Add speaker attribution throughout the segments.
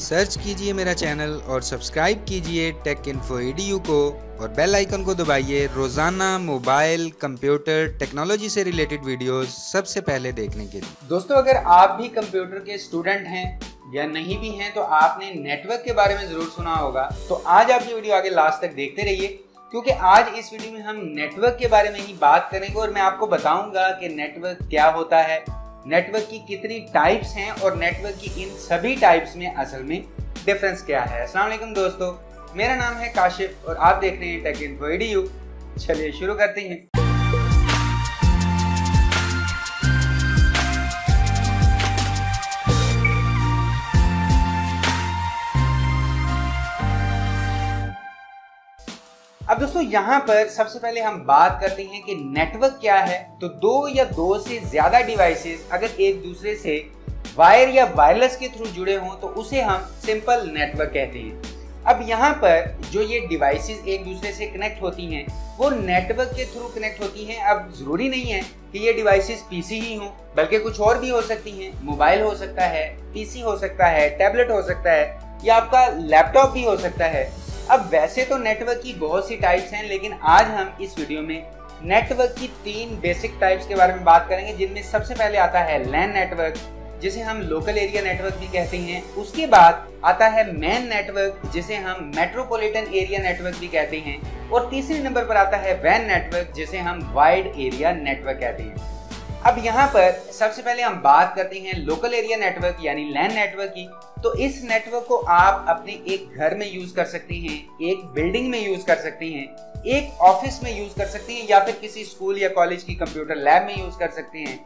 Speaker 1: Search कीजिए मेरा channel और सब्सक्राइब कीजिए टेक इन्फो EDU को और बेल आइकन को दबाइए रोजाना मोबाइल कंप्यूटर टेक्नोलॉजी से रिलेटेड वीडियोस सबसे पहले देखने के लिए।
Speaker 2: दोस्तों, अगर आप भी कंप्यूटर के स्टूडेंट हैं या नहीं भी हैं तो आपने नेटवर्क के बारे में जरूर सुना होगा। तो आज आप ये वीडियो आगे लास्ट तक देखते रहिए, क्योंकि आज इस वीडियो में हम नेटवर्क के बारे में ही बात करेंगे और मैं आपको बताऊंगा कि नेटवर्क क्या होता है, नेटवर्क की कितनी टाइप्स हैं और नेटवर्क की इन सभी टाइप्स में असल में डिफरेंस क्या है। अस्सलाम वालेकुम दोस्तों, मेरा नाम है काशिफ और आप देख रहे हैं टेक इन्फो EDU। चलिए शुरू करते हैं। अब दोस्तों, यहाँ पर सबसे पहले हम बात करते हैं कि नेटवर्क क्या है। तो दो या दो से ज्यादा डिवाइसेस अगर एक दूसरे से वायर या वायरलेस के थ्रू जुड़े हों तो उसे हम सिंपल नेटवर्क कहते हैं। अब यहाँ पर जो ये डिवाइसेस एक दूसरे से कनेक्ट होती हैं वो नेटवर्क के थ्रू कनेक्ट होती हैं। अब जरूरी नहीं है कि ये डिवाइसेस पीसी ही हों, बल्कि कुछ और भी हो सकती हैं। मोबाइल हो सकता है, पीसी हो सकता है, टैबलेट हो सकता है या आपका लैपटॉप भी हो सकता है। अब वैसे तो नेटवर्क की बहुत सी टाइप्स हैं, लेकिन आज हम इस वीडियो में नेटवर्क की 3 बेसिक टाइप्स के बारे में बात करेंगे, जिनमें सबसे पहले आता है लैन नेटवर्क, जिसे हम लोकल एरिया नेटवर्क भी कहते हैं। उसके बाद आता है मैन नेटवर्क, जिसे हम मेट्रोपॉलिटन एरिया नेटवर्क भी कहते हैं। और तीसरे नंबर पर आता है वैन नेटवर्क, जिसे हम वाइड एरिया नेटवर्क कहते हैं। अब यहाँ पर सबसे पहले हम बात करते हैं लोकल एरिया नेटवर्क यानी लैन नेटवर्क की। तो इस नेटवर्क को आप अपने एक घर में यूज कर सकते हैं, एक बिल्डिंग में यूज कर सकते हैं, एक ऑफिस में यूज कर सकते हैं या फिर किसी स्कूल या कॉलेज की कंप्यूटर लैब में यूज कर सकते हैं।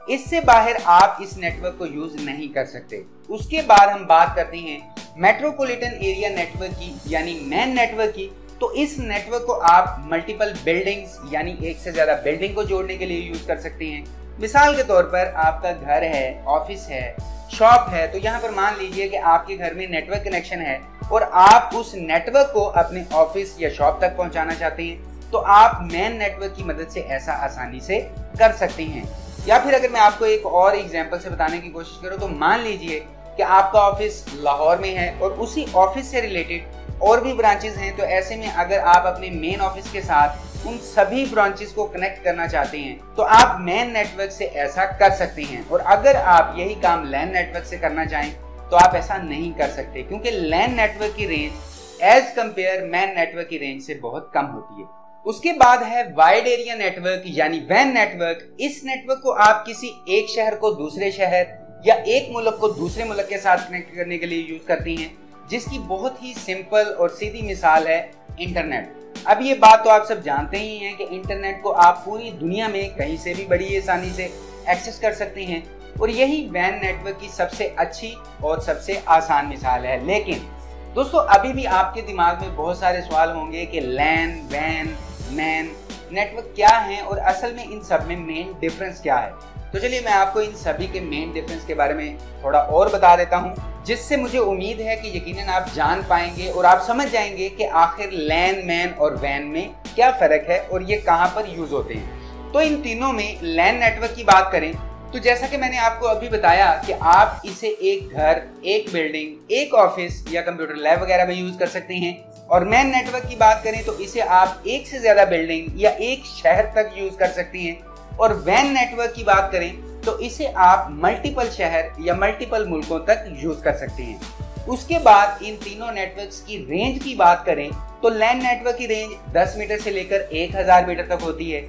Speaker 2: इससे बाहर आप इस नेटवर्क को यूज नहीं कर सकते। उसके बाद हम बात करते हैं मेट्रोपॉलिटन एरिया नेटवर्क की यानी मैन नेटवर्क की। तो इस नेटवर्क को आप मल्टीपल बिल्डिंग्स यानी एक से ज्यादा बिल्डिंग को जोड़ने के लिए यूज कर सकते हैं। मिसाल के तौर पर आपका घर है, ऑफिस है, शॉप है, तो यहाँ पर मान लीजिए कि आपके घर में नेटवर्क कनेक्शन है और आप उस नेटवर्क को अपने ऑफिस या शॉप तक पहुंचाना चाहते हैं, तो आप मैन नेटवर्क की मदद से ऐसा आसानी से कर सकते हैं। या फिर अगर मैं आपको एक और एग्जांपल से बताने की कोशिश करूं तो मान लीजिए कि आपका ऑफिस लाहौर में है और उसी ऑफिस से रिलेटेड और भी ब्रांचेस हैं। तो ऐसे में अगर आप अपने मेन ऑफिस के साथ उन सभी ब्रांचेस को कनेक्ट करना चाहते हैं तो आप मैन नेटवर्क से ऐसा कर सकते हैं। और अगर आप यही काम लैन नेटवर्क से करना चाहें तो आप ऐसा नहीं कर सकते, क्योंकि लैन नेटवर्क की range as compare MAN network की रेंज से बहुत कम होती है। उसके बाद है वाइड एरिया नेटवर्क यानी वैन नेटवर्क। इस नेटवर्क को आप किसी एक शहर को दूसरे शहर या एक मुल्क को दूसरे मुल्क के साथ कनेक्ट करने के लिए यूज करते हैं, जिसकी बहुत ही सिंपल और सीधी मिसाल है इंटरनेट। अब ये बात तो आप सब जानते ही हैं कि इंटरनेट को आप पूरी दुनिया में कहीं से भी बड़ी आसानी से एक्सेस कर सकते हैं और यही वैन नेटवर्क की सबसे अच्छी और सबसे आसान मिसाल है। लेकिन दोस्तों, अभी भी आपके दिमाग में बहुत सारे सवाल होंगे कि लैन, वैन, मैन नेटवर्क क्या है और असल में इन सब में मेन डिफरेंस क्या है। तो चलिए मैं आपको इन सभी के मेन डिफरेंस के बारे में थोड़ा और बता देता हूं, जिससे मुझे उम्मीद है कि यकीनन आप जान पाएंगे और आप समझ जाएंगे कि आखिर लैन, मैन और वैन में क्या फर्क है और ये कहां पर यूज होते हैं। तो इन तीनों में लैन नेटवर्क की बात करें तो जैसा कि मैंने आपको अभी बताया कि आप इसे एक घर, एक बिल्डिंग, एक ऑफिस या कंप्यूटर लैब वगैरह में यूज कर सकते हैं। और मैन नेटवर्क की बात करें तो इसे आप एक से ज्यादा बिल्डिंग या एक शहर तक यूज कर सकते हैं। और वैन नेटवर्क की बात करें तो इसे आप मल्टीपल शहर या मल्टीपल मुल्कों तक यूज कर सकते हैं। उसके बाद इन तीनों नेटवर्क्स की रेंज की बात करें तो लैन नेटवर्क की रेंज 10 मीटर से लेकर 1000 मीटर तक होती है।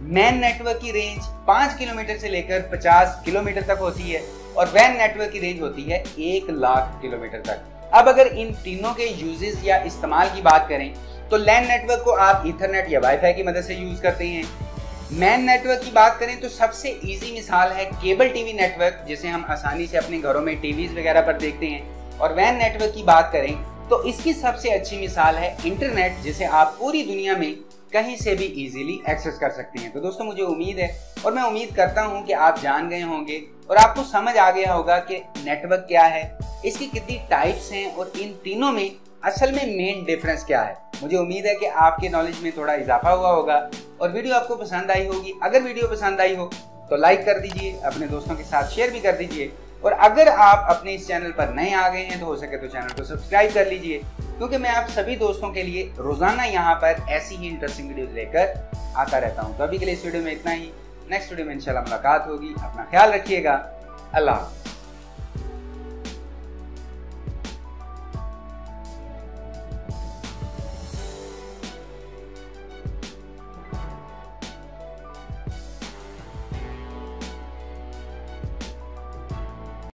Speaker 2: मैन नेटवर्क की रेंज 5 किलोमीटर से लेकर 50 किलोमीटर तक होती है और वैन नेटवर्क की रेंज होती है 1 लाख किलोमीटर तक। अब अगर इन तीनों के यूजेस या इस्तेमाल की बात करें तो लैन नेटवर्क को आप ईथरनेट या वाईफाई की मदद से यूज करते हैं। मैन नेटवर्क की बात करें तो सबसे इजी मिसाल है केबल टीवी नेटवर्क, जिसे हम आसानी से अपने घरों में टीवीज वगैरह पर देखते हैं। और वैन नेटवर्क की बात करें तो इसकी सबसे अच्छी मिसाल है इंटरनेट, जिसे आप पूरी दुनिया में कहीं से भी इजीली एक्सेस कर सकते हैं। तो दोस्तों, मुझे उम्मीद है और मैं उम्मीद करता हूं कि आप जान गए होंगे और आपको समझ आ गया होगा कि नेटवर्क क्या है, इसकी कितनी टाइप्स हैं और इन तीनों में असल में मेन डिफरेंस क्या है। मुझे उम्मीद है कि आपके नॉलेज में थोड़ा इजाफा हुआ होगा और वीडियो आपको पसंद आई होगी। अगर वीडियो पसंद आई हो तो लाइक कर दीजिए, अपने दोस्तों के साथ शेयर भी कर दीजिए और अगर आप अपने इस चैनल पर नए आ गए हैं तो हो सके तो चैनल को सब्सक्राइब कर लीजिए, क्योंकि मैं आप सभी दोस्तों के लिए रोजाना यहाँ पर ऐसी ही इंटरेस्टिंग वीडियोस लेकर आता रहता हूँ। तो अभी के लिए इस वीडियो में इतना ही। नेक्स्ट वीडियो में इंशाल्लाह मुलाकात होगी। अपना ख्याल रखिएगा। अल्लाह हाफ़िज़।